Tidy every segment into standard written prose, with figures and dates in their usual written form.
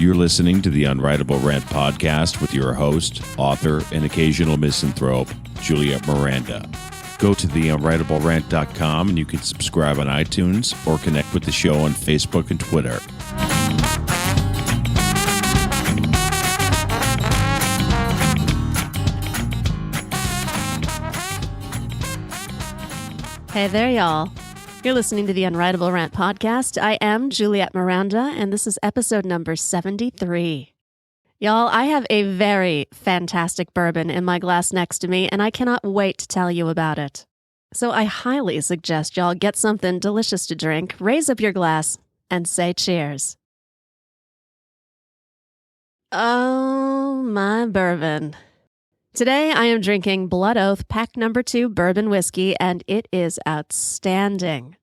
You're listening to the Unwritable Rant podcast with your host, author, and occasional misanthrope, Juliette Miranda. Go to theunwritablerant.com and you can subscribe on iTunes or connect with the show on Facebook and Twitter. Hey there, y'all. You're listening to the Unwritable Rant podcast. I am Juliette Miranda, and this is episode number 73. Y'all, I have a very fantastic bourbon in my glass next to me, and I cannot wait to tell you about it. So I highly suggest y'all get something delicious to drink, raise up your glass, and say cheers. Oh, my bourbon. Today, I am drinking Blood Oath Pact number 2 bourbon whiskey, and it is outstanding.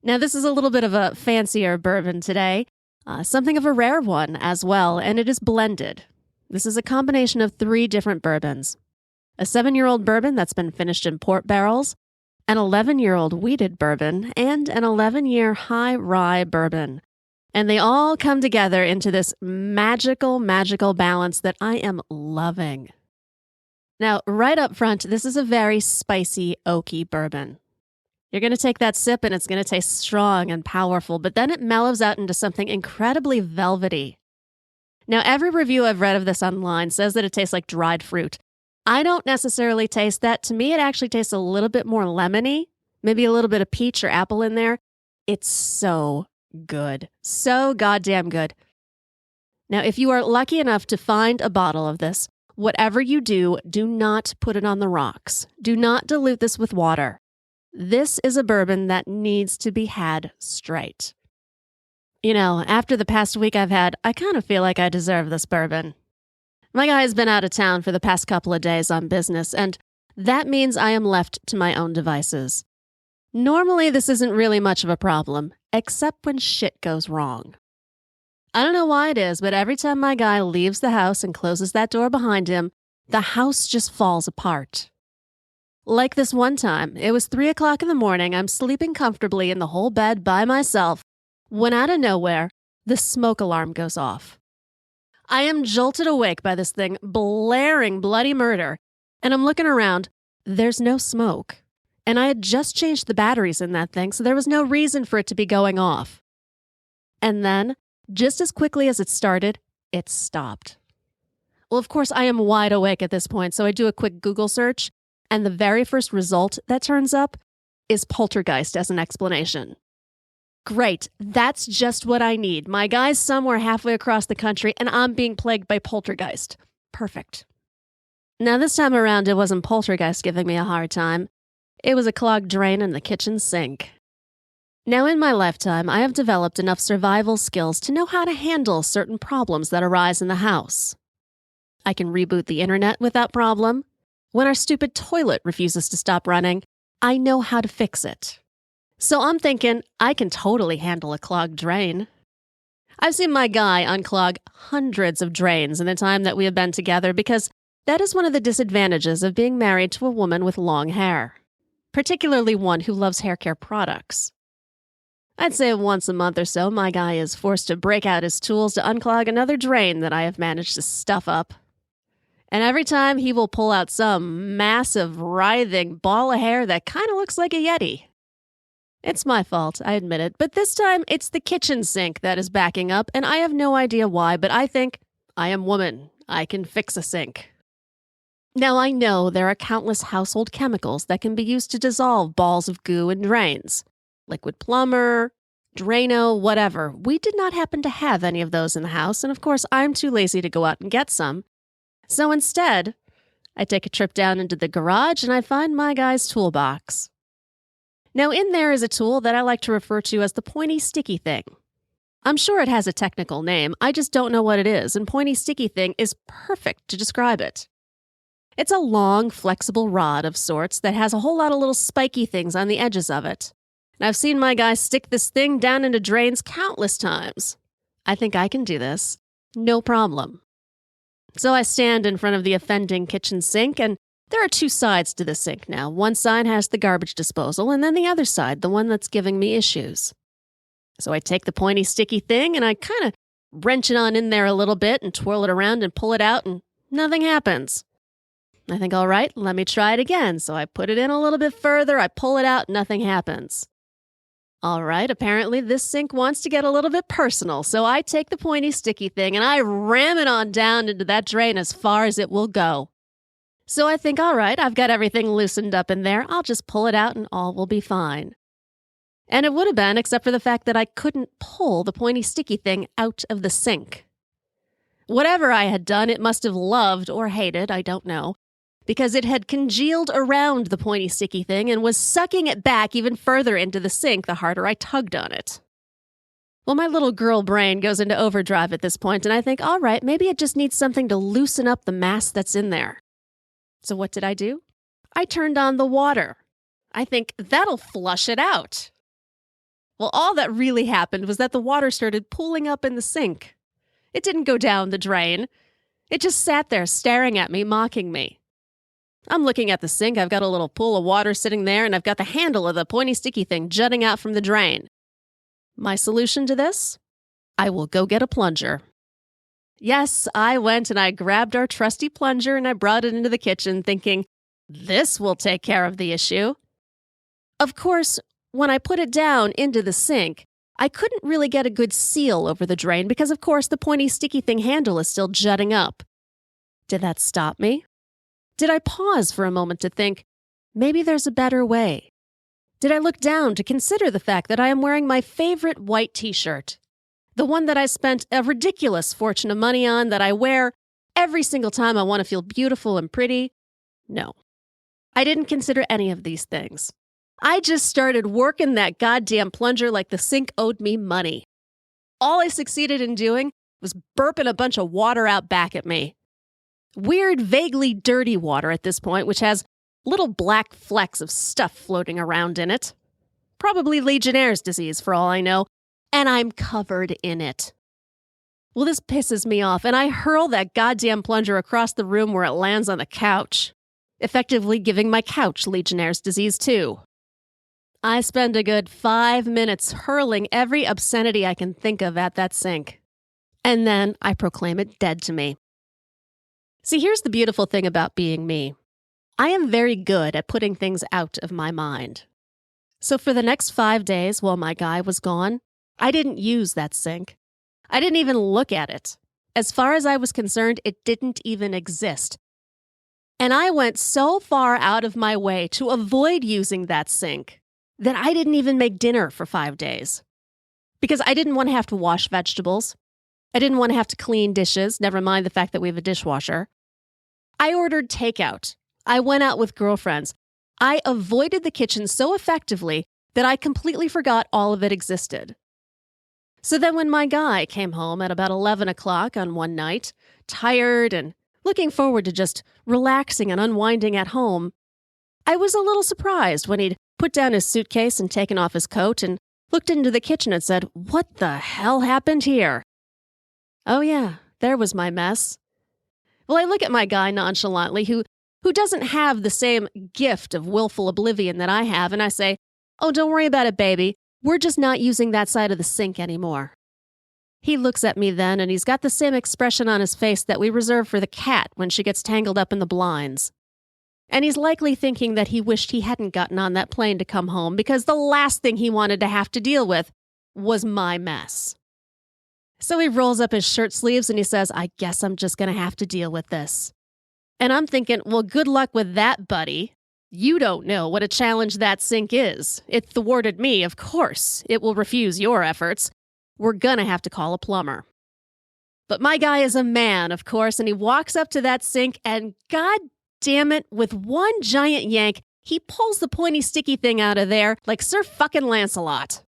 Now, this is a little bit of a fancier bourbon today, something of a rare one as well, and it is blended. This is a combination of 3 different bourbons. A 7-year-old bourbon that's been finished in port barrels, an 11-year-old wheated bourbon, and an 11-year high rye bourbon. And they all come together into this magical balance that I am loving. Now, right up front, this is a very spicy, oaky bourbon. You're going to take that sip and it's going to taste strong and powerful, but then it mellows out into something incredibly velvety. Now, every review I've read of this online says that it tastes like dried fruit. I don't necessarily taste that. To me, it actually tastes a little bit more lemony, maybe a little bit of peach or apple in there. It's so good. So goddamn good. Now, if you are lucky enough to find a bottle of this, whatever you do, do not put it on the rocks. Do not dilute this with water. This is a bourbon that needs to be had straight. You know, after the past week I've had, I kind of feel like I deserve this bourbon. My guy has been out of town for the past couple of days on business, and that means I am left to my own devices. Normally, this isn't really much of a problem, except when shit goes wrong. I don't know why it is, but every time my guy leaves the house and closes that door behind him, the house just falls apart. Like this one time, it was 3 o'clock in the morning, I'm sleeping comfortably in the whole bed by myself, when out of nowhere, the smoke alarm goes off. I am jolted awake by this thing blaring bloody murder, and I'm looking around, there's no smoke. And I had just changed the batteries in that thing, so there was no reason for it to be going off. And then, just as quickly as it started, it stopped. Well, of course, I am wide awake at this point, so I do a quick Google search, and the very first result that turns up is poltergeist as an explanation. Great, that's just what I need. My guy's somewhere halfway across the country, and I'm being plagued by poltergeist. Perfect. Now, this time around, it wasn't poltergeist giving me a hard time. It was a clogged drain in the kitchen sink. Now, in my lifetime, I have developed enough survival skills to know how to handle certain problems that arise in the house. I can reboot the internet without problem. When our stupid toilet refuses to stop running, I know how to fix it. So I'm thinking I can totally handle a clogged drain. I've seen my guy unclog hundreds of drains in the time that we have been together because that is one of the disadvantages of being married to a woman with long hair, particularly one who loves hair care products. I'd say once a month or so, my guy is forced to break out his tools to unclog another drain that I have managed to stuff up. And every time he will pull out some massive, writhing ball of hair that kind of looks like a Yeti. It's my fault, I admit it, but this time it's the kitchen sink that is backing up, and I have no idea why, but I think I am woman. I can fix a sink. Now, I know there are countless household chemicals that can be used to dissolve balls of goo in drains. Liquid plumber, Drano, whatever. We did not happen to have any of those in the house, and of course, I'm too lazy to go out and get some. So instead, I take a trip down into the garage and I find my guy's toolbox. Now, in there is a tool that I like to refer to as the pointy sticky thing. I'm sure it has a technical name, I just don't know what it is, and pointy sticky thing is perfect to describe it. It's a long, flexible rod of sorts that has a whole lot of little spiky things on the edges of it. And I've seen my guy stick this thing down into drains countless times. I think I can do this. No problem. So I stand in front of the offending kitchen sink, and there are 2 sides to the sink now. One side has the garbage disposal, and then the other side, the one that's giving me issues. So I take the pointy sticky thing, and I kind of wrench it on in there a little bit and twirl it around and pull it out, and nothing happens. I think, all right, let me try it again. So I put it in a little bit further, I pull it out, nothing happens. All right, apparently this sink wants to get a little bit personal, so I take the pointy sticky thing and I ram it on down into that drain as far as it will go. So I think, all right, I've got everything loosened up in there, I'll just pull it out and all will be fine. And it would have been, except for the fact that I couldn't pull the pointy sticky thing out of the sink. Whatever I had done, it must have loved or hated, I don't know, because it had congealed around the pointy sticky thing and was sucking it back even further into the sink the harder I tugged on it. Well, my little girl brain goes into overdrive at this point, and I think, all right, maybe it just needs something to loosen up the mass that's in there. So what did I do? I turned on the water. I think that'll flush it out. Well, all that really happened was that the water started pooling up in the sink. It didn't go down the drain. It just sat there staring at me, mocking me. I'm looking at the sink. I've got a little pool of water sitting there, and I've got the handle of the pointy sticky thing jutting out from the drain. My solution to this? I will go get a plunger. Yes, I went and I grabbed our trusty plunger and I brought it into the kitchen thinking, this will take care of the issue. Of course, when I put it down into the sink, I couldn't really get a good seal over the drain because, of course, the pointy sticky thing handle is still jutting up. Did that stop me? Did I pause for a moment to think, maybe there's a better way? Did I look down to consider the fact that I am wearing my favorite white t-shirt? The one that I spent a ridiculous fortune of money on that I wear every single time I want to feel beautiful and pretty? No. I didn't consider any of these things. I just started working that goddamn plunger like the sink owed me money. All I succeeded in doing was burping a bunch of water out back at me. Weird, vaguely dirty water at this point, which has little black flecks of stuff floating around in it. Probably Legionnaire's disease for all I know, and I'm covered in it. Well, this pisses me off, and I hurl that goddamn plunger across the room where it lands on the couch, effectively giving my couch Legionnaire's disease too. I spend a good 5 minutes hurling every obscenity I can think of at that sink. And then I proclaim it dead to me. See, here's the beautiful thing about being me. I am very good at putting things out of my mind. So for the next 5 days while my guy was gone, I didn't use that sink. I didn't even look at it. As far as I was concerned, it didn't even exist. And I went so far out of my way to avoid using that sink that I didn't even make dinner for 5 days. Because I didn't want to have to wash vegetables. I didn't want to have to clean dishes, never mind the fact that we have a dishwasher. I ordered takeout. I went out with girlfriends. I avoided the kitchen so effectively that I completely forgot all of it existed. So then when my guy came home at about 11 o'clock on one night, tired and looking forward to just relaxing and unwinding at home, I was a little surprised when he'd put down his suitcase and taken off his coat and looked into the kitchen and said, "What the hell happened here?" Oh yeah, there was my mess. Well, I look at my guy nonchalantly, who doesn't have the same gift of willful oblivion that I have, and I say, "Oh, don't worry about it, baby. We're just not using that side of the sink anymore." He looks at me then, and he's got the same expression on his face that we reserve for the cat when she gets tangled up in the blinds. And he's likely thinking that he wished he hadn't gotten on that plane to come home because the last thing he wanted to have to deal with was my mess. So he rolls up his shirt sleeves and he says, "I guess I'm just going to have to deal with this." And I'm thinking, well, good luck with that, buddy. You don't know what a challenge that sink is. It thwarted me, of course. It will refuse your efforts. We're going to have to call a plumber. But my guy is a man, of course, and he walks up to that sink and, god damn it, with one giant yank, he pulls the pointy sticky thing out of there like Sir fucking Lancelot.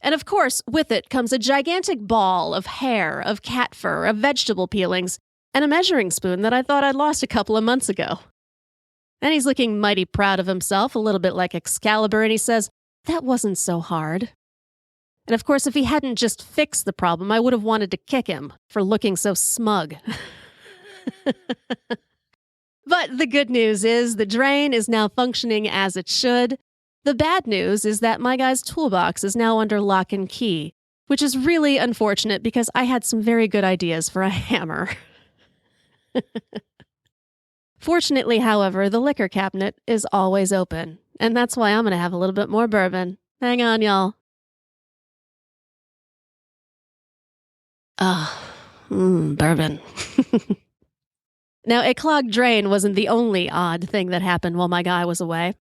And of course, with it comes a gigantic ball of hair, of cat fur, of vegetable peelings, and a measuring spoon that I thought I'd lost a couple of months ago. And he's looking mighty proud of himself, a little bit like Excalibur, and he says, "That wasn't so hard." And of course, if he hadn't just fixed the problem, I would have wanted to kick him for looking so smug. But the good news is the drain is now functioning as it should. The bad news is that my guy's toolbox is now under lock and key, which is really unfortunate because I had some very good ideas for a hammer. Fortunately, however, the liquor cabinet is always open, and that's why I'm going to have a little bit more bourbon. Hang on, y'all. Bourbon. Now, a clogged drain wasn't the only odd thing that happened while my guy was away.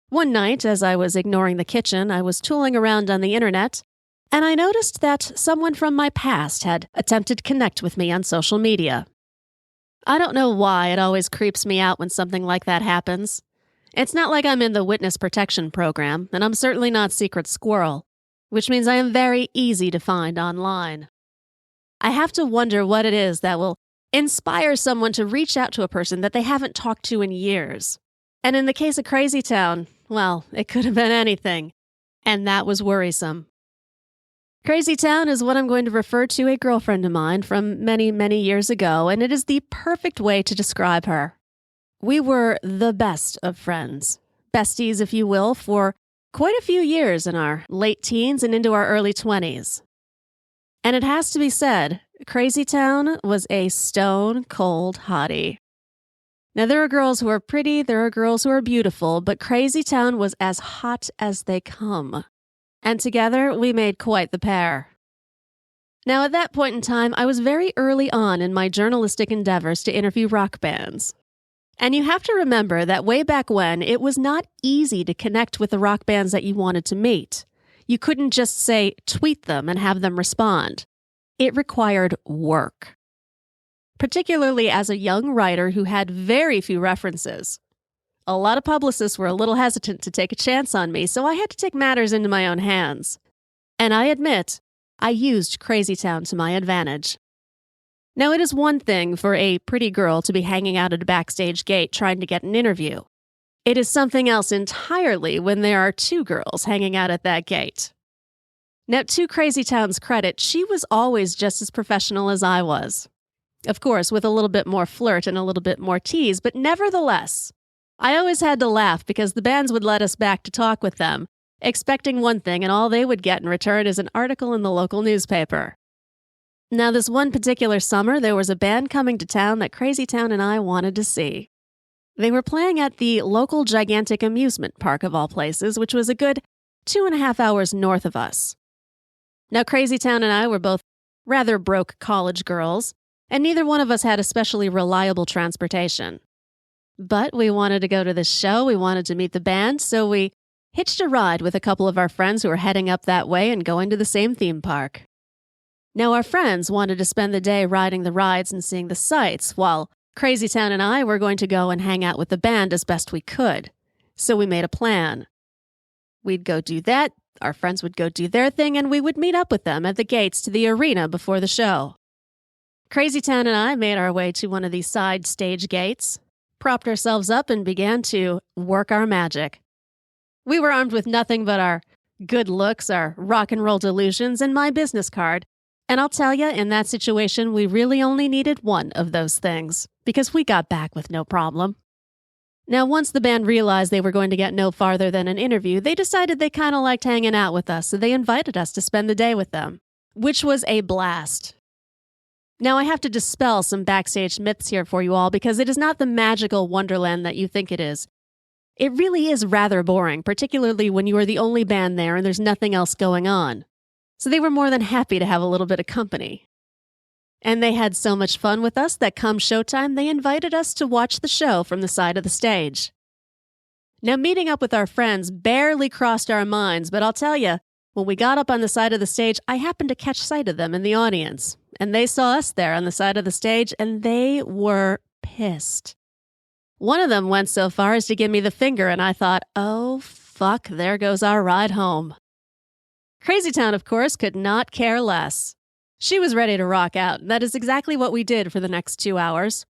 One night, as I was ignoring the kitchen, I was tooling around on the internet, and I noticed that someone from my past had attempted to connect with me on social media. I don't know why it always creeps me out when something like that happens. It's not like I'm in the witness protection program, and I'm certainly not Secret Squirrel, which means I am very easy to find online. I have to wonder what it is that will inspire someone to reach out to a person that they haven't talked to in years. And in the case of Crazytown, well, it could have been anything, and that was worrisome. Crazytown is what I'm going to refer to a girlfriend of mine from many, many years ago, and it is the perfect way to describe her. We were the best of friends, besties, if you will, for quite a few years in our late teens and into our early 20s. And it has to be said, Crazytown was a stone-cold hottie. Now, there are girls who are pretty, there are girls who are beautiful, but Crazytown was as hot as they come. And together, we made quite the pair. Now, at that point in time, I was very early on in my journalistic endeavors to interview rock bands. And you have to remember that way back when, it was not easy to connect with the rock bands that you wanted to meet. You couldn't just say, tweet them and have them respond. It required work. Particularly as a young writer who had very few references. A lot of publicists were a little hesitant to take a chance on me, so I had to take matters into my own hands. And I admit, I used Crazytown to my advantage. Now, it is one thing for a pretty girl to be hanging out at a backstage gate trying to get an interview. It is something else entirely when there are two girls hanging out at that gate. Now, to Crazytown's credit, she was always just as professional as I was. Of course, with a little bit more flirt and a little bit more tease, but nevertheless, I always had to laugh because the bands would let us back to talk with them, expecting one thing, and all they would get in return is an article in the local newspaper. Now, this one particular summer, there was a band coming to town that Crazytown and I wanted to see. They were playing at the local gigantic amusement park of all places, which was a good 2.5 hours north of us. Now, Crazytown and I were both rather broke college girls, and neither one of us had especially reliable transportation. But we wanted to go to this show, we wanted to meet the band, so we hitched a ride with a couple of our friends who were heading up that way and going to the same theme park. Now, our friends wanted to spend the day riding the rides and seeing the sights, while Crazytown and I were going to go and hang out with the band as best we could. So we made a plan. We'd go do that, our friends would go do their thing, and we would meet up with them at the gates to the arena before the show. Crazytown and I made our way to one of these side stage gates, propped ourselves up, and began to work our magic. We were armed with nothing but our good looks, our rock and roll delusions, and my business card. And I'll tell you, in that situation, we really only needed one of those things, because we got back with no problem. Now, once the band realized they were going to get no farther than an interview, they decided they kind of liked hanging out with us, so they invited us to spend the day with them, which was a blast. Now, I have to dispel some backstage myths here for you all, because it is not the magical wonderland that you think it is. It really is rather boring, particularly when you are the only band there and there's nothing else going on. So they were more than happy to have a little bit of company. And they had so much fun with us that come showtime, they invited us to watch the show from the side of the stage. Now, meeting up with our friends barely crossed our minds, but I'll tell you, when we got up on the side of the stage, I happened to catch sight of them in the audience. And they saw us there on the side of the stage, and they were pissed. One of them went so far as to give me the finger, and I thought, oh, fuck, there goes our ride home. Crazytown, of course, could not care less. She was ready to rock out, and that is exactly what we did for the next 2 hours.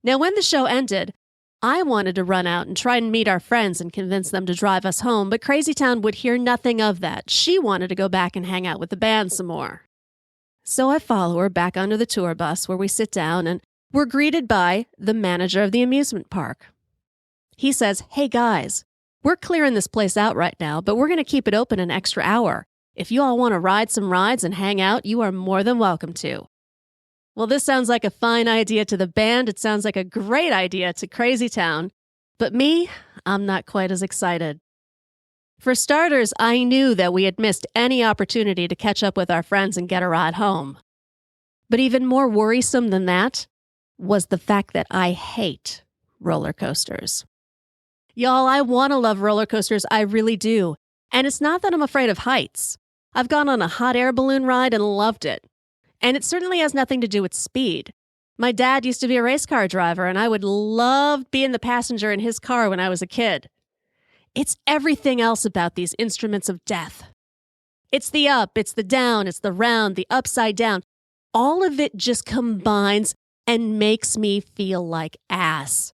Now, when the show ended, I wanted to run out and try and meet our friends and convince them to drive us home, but Crazytown would hear nothing of that. She wanted to go back and hang out with the band some more. So I follow her back onto the tour bus where we sit down, and we're greeted by the manager of the amusement park. He says, "Hey guys, we're clearing this place out right now, but we're going to keep it open an extra hour. If you all want to ride some rides and hang out, you are more than welcome to. Well, this sounds like a fine idea to the band. It sounds like a great idea to Crazytown. But me, I'm not quite as excited. For starters, I knew that we had missed any opportunity to catch up with our friends and get a ride home. But even more worrisome than that was the fact that I hate roller coasters. Y'all, I want to love roller coasters, I really do. And it's not that I'm afraid of heights. I've gone on a hot air balloon ride and loved it. And it certainly has nothing to do with speed. My dad used to be a race car driver, and I would love being the passenger in his car when I was a kid. It's everything else about these instruments of death. It's the up, it's the down, it's the round, the upside down. All of it just combines and makes me feel like ass.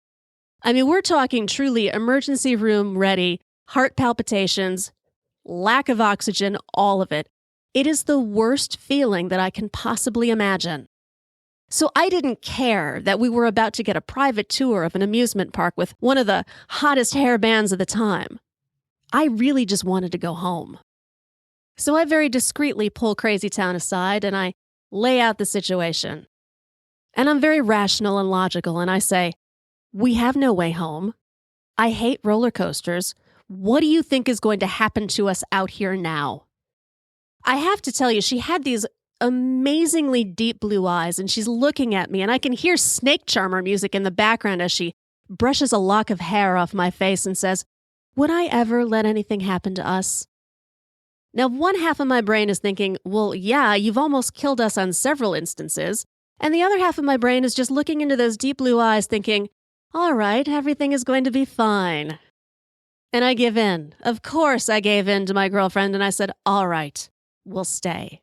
I mean, we're talking truly emergency room ready, heart palpitations, lack of oxygen, all of it. It is the worst feeling that I can possibly imagine. So I didn't care that we were about to get a private tour of an amusement park with one of the hottest hair bands of the time. I really just wanted to go home. So I very discreetly pull Crazytown aside and I lay out the situation. And I'm very rational and logical, and I say, we have no way home. I hate roller coasters. What do you think is going to happen to us out here now? I have to tell you, she had these amazingly deep blue eyes, and she's looking at me, and I can hear snake charmer music in the background as she brushes a lock of hair off my face and says, would I ever let anything happen to us? Now, one half of my brain is thinking, well, yeah, you've almost killed us on several instances. And the other half of my brain is just looking into those deep blue eyes thinking, all right, everything is going to be fine. And I give in. Of course I gave in to my girlfriend and I said, all right, we'll stay.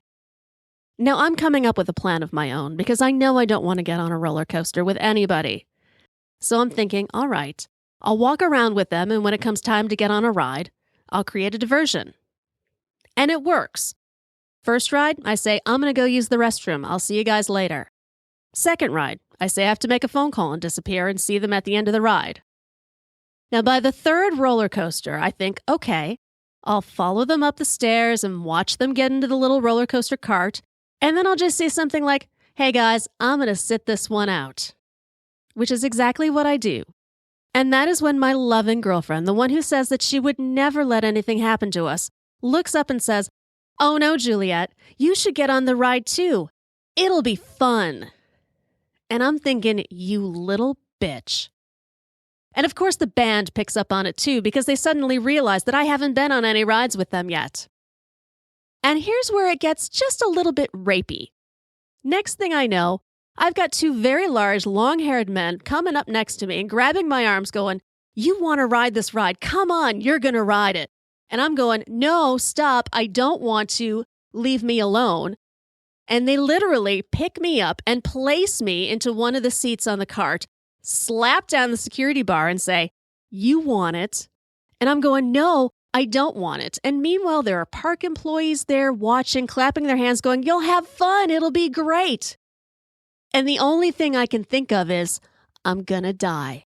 Now I'm coming up with a plan of my own because I know I don't want to get on a roller coaster with anybody. So I'm thinking, all right, I'll walk around with them, and when it comes time to get on a ride, I'll create a diversion. And it works. First ride, I say, I'm going to go use the restroom. I'll see you guys later. Second ride, I say I have to make a phone call and disappear and see them at the end of the ride. Now, by the third roller coaster, I think, okay, I'll follow them up the stairs and watch them get into the little roller coaster cart, and then I'll just say something like, hey guys, I'm going to sit this one out. Which is exactly what I do. And that is when my loving girlfriend, the one who says that she would never let anything happen to us, looks up and says, oh no, Juliette, you should get on the ride too. It'll be fun. And I'm thinking, you little bitch. And of course the band picks up on it too because they suddenly realize that I haven't been on any rides with them yet. And here's where it gets just a little bit rapey. Next thing I know, I've got two very large, long-haired men coming up next to me and grabbing my arms going, you want to ride this ride? Come on, you're going to ride it. And I'm going, no, stop, I don't want to. Leave me alone. And they literally pick me up and place me into one of the seats on the cart, slap down the security bar and say, you want it? And I'm going, no, I don't want it. And meanwhile, there are park employees there watching, clapping their hands, going, you'll have fun, it'll be great. And the only thing I can think of is, I'm gonna die.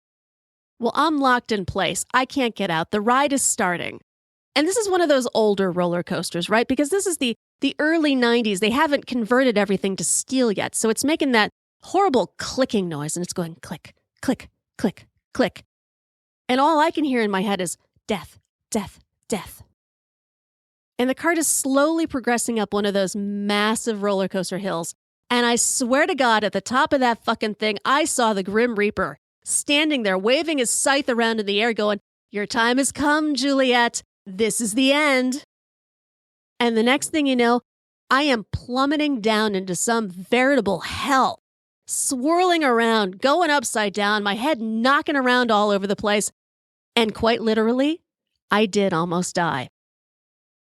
Well, I'm locked in place. I can't get out. The ride is starting. And this is one of those older roller coasters, right? Because this is the early 90s. They haven't converted everything to steel yet. So it's making that horrible clicking noise, and it's going click, click, click, click. And all I can hear in my head is death, death, death. And the cart is slowly progressing up one of those massive roller coaster hills. And I swear to God, at the top of that fucking thing, I saw the Grim Reaper standing there, waving his scythe around in the air, going, your time has come, Juliette. This is the end. And the next thing you know, I am plummeting down into some veritable hell, swirling around, going upside down, my head knocking around all over the place. And quite literally, I did almost die.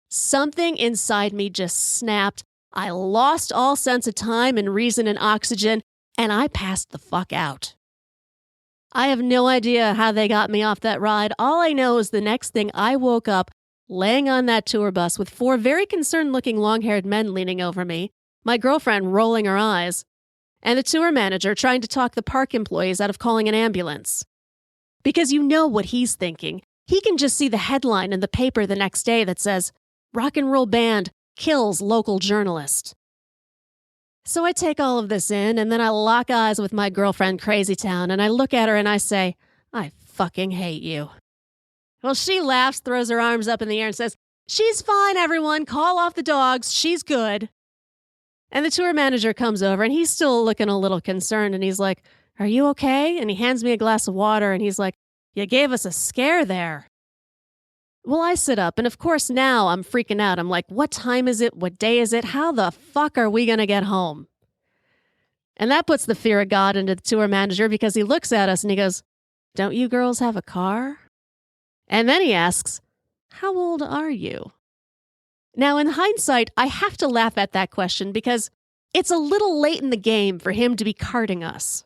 Something inside me just snapped. I lost all sense of time and reason and oxygen, and I passed the fuck out. I have no idea how they got me off that ride. All I know is the next thing I woke up laying on that tour bus with four very concerned-looking long-haired men leaning over me, my girlfriend rolling her eyes, and the tour manager trying to talk the park employees out of calling an ambulance. Because you know what he's thinking. He can just see the headline in the paper the next day that says, Rock and roll band kills local journalist. So I take all of this in, and then I lock eyes with my girlfriend Crazytown, and I look at her and I say, I fucking hate you. Well, she laughs, throws her arms up in the air and says, she's fine, everyone. Call off the dogs. She's good. And the tour manager comes over, and he's still looking a little concerned, and he's like, are you okay? And he hands me a glass of water, and he's like, you gave us a scare there. Well, I sit up, and of course now I'm freaking out. I'm like, what time is it? What day is it? How the fuck are we going to get home? And that puts the fear of God into the tour manager because he looks at us and he goes, don't you girls have a car? And then he asks, how old are you? Now, in hindsight, I have to laugh at that question because it's a little late in the game for him to be carding us.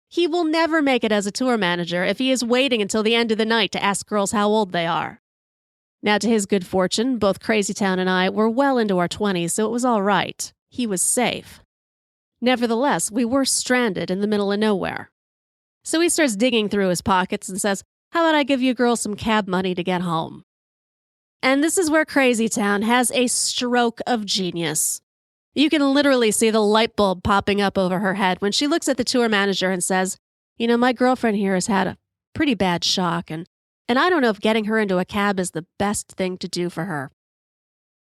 He will never make it as a tour manager if he is waiting until the end of the night to ask girls how old they are. Now, to his good fortune, both Crazytown and I were well into our 20s, so it was all right. He was safe. Nevertheless, we were stranded in the middle of nowhere. So he starts digging through his pockets and says, how about I give you girls some cab money to get home? And this is where Crazytown has a stroke of genius. You can literally see the light bulb popping up over her head when she looks at the tour manager and says, you know, my girlfriend here has had a pretty bad shock, and I don't know if getting her into a cab is the best thing to do for her.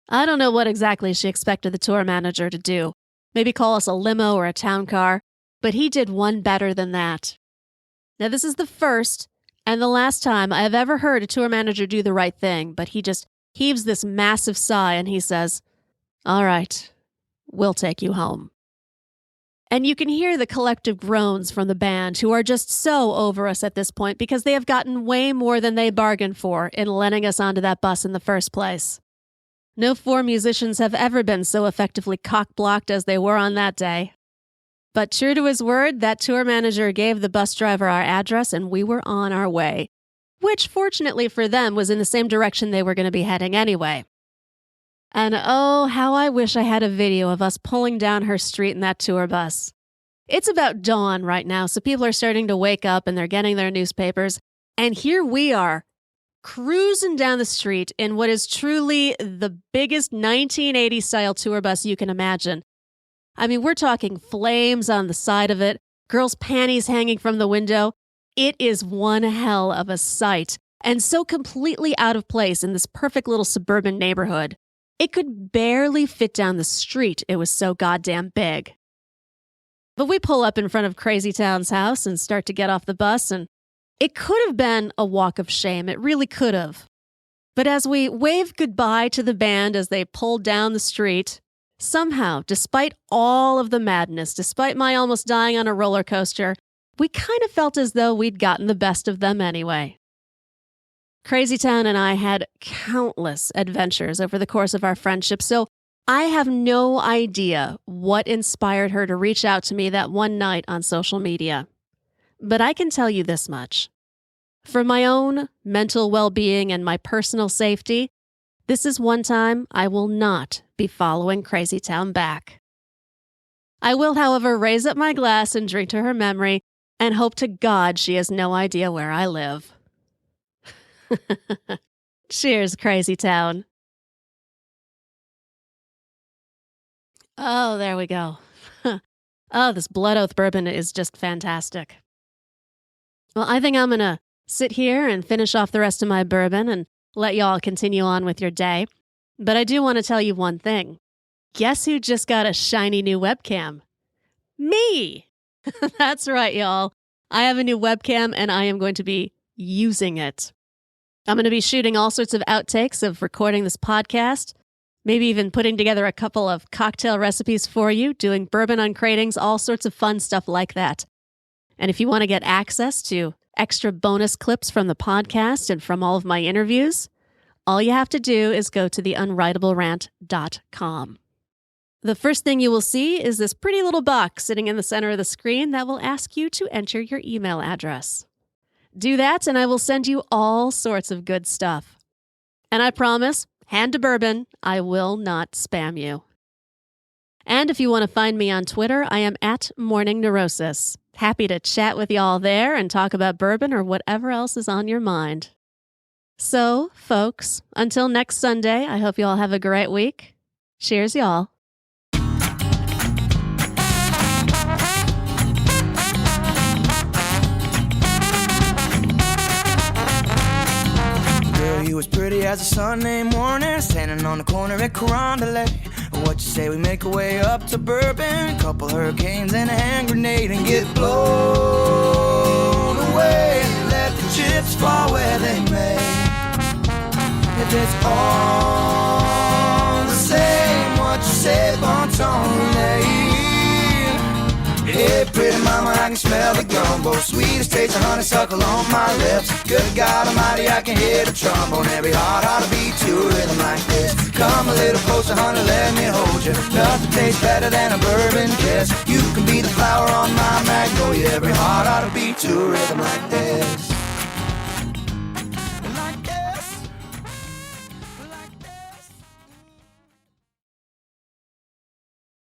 I don't know what exactly she expected the tour manager to do. Maybe call us a limo or a town car, but he did one better than that. Now, this is the first and the last time I have ever heard a tour manager do the right thing, but he just heaves this massive sigh and he says, all right, we'll take you home. And you can hear the collective groans from the band, who are just so over us at this point because they have gotten way more than they bargained for in letting us onto that bus in the first place. No four musicians have ever been so effectively cock-blocked as they were on that day. But true to his word, that tour manager gave the bus driver our address and we were on our way, which fortunately for them was in the same direction they were going to be heading anyway. And oh, how I wish I had a video of us pulling down her street in that tour bus. It's about dawn right now, so people are starting to wake up and they're getting their newspapers. And here we are, cruising down the street in what is truly the biggest 1980s-style tour bus you can imagine. I mean, we're talking flames on the side of it, girls' panties hanging from the window. It is one hell of a sight, and so completely out of place in this perfect little suburban neighborhood. It could barely fit down the street. It was so goddamn big. But we pull up in front of Crazytown's house and start to get off the bus, and it could have been a walk of shame. It really could have. But as we waved goodbye to the band as they pulled down the street, somehow, despite all of the madness, despite my almost dying on a roller coaster, we kind of felt as though we'd gotten the best of them anyway. Crazytown and I had countless adventures over the course of our friendship, so I have no idea what inspired her to reach out to me that one night on social media. But I can tell you this much. For my own mental well-being and my personal safety, this is one time I will not be following Crazytown back. I will, however, raise up my glass and drink to her memory and hope to God she has no idea where I live. Cheers, Crazytown. Oh, there we go. Oh, this Blood Oath bourbon is just fantastic. Well, I think I'm going to sit here and finish off the rest of my bourbon and let y'all continue on with your day. But I do want to tell you one thing. Guess who just got a shiny new webcam? Me! That's right, y'all. I have a new webcam and I am going to be using it. I'm going to be shooting all sorts of outtakes of recording this podcast, maybe even putting together a couple of cocktail recipes for you, doing bourbon uncratings, all sorts of fun stuff like that. And if you want to get access to extra bonus clips from the podcast and from all of my interviews, all you have to do is go to theunwritablерant.com. The first thing you will see is this pretty little box sitting in the center of the screen that will ask you to enter your email address. Do that, and I will send you all sorts of good stuff. And I promise, hand to bourbon, I will not spam you. And if you want to find me on Twitter, I am at Morning Neurosis. Happy to chat with y'all there and talk about bourbon or whatever else is on your mind. So, folks, until next Sunday, I hope you all have a great week. Cheers, y'all. You was pretty as a Sunday morning, standing on the corner at Carondelet. What you say we make our way up to Bourbon, couple hurricanes and a hand grenade, and get blown away. Let the chips fall where they may. If it's all the same, what you say, bon ton relay. Hey, pretty mama, I can smell the gumbo. Sweetest taste of honeysuckle on my lips. Good God Almighty, I can hear the trombone. Every heart ought to beat to a rhythm like this. Come a little closer, honey, let me hold you. Nothing tastes better than a bourbon kiss. You can be the flower on my magnolia. Every heart ought to beat to a rhythm like this.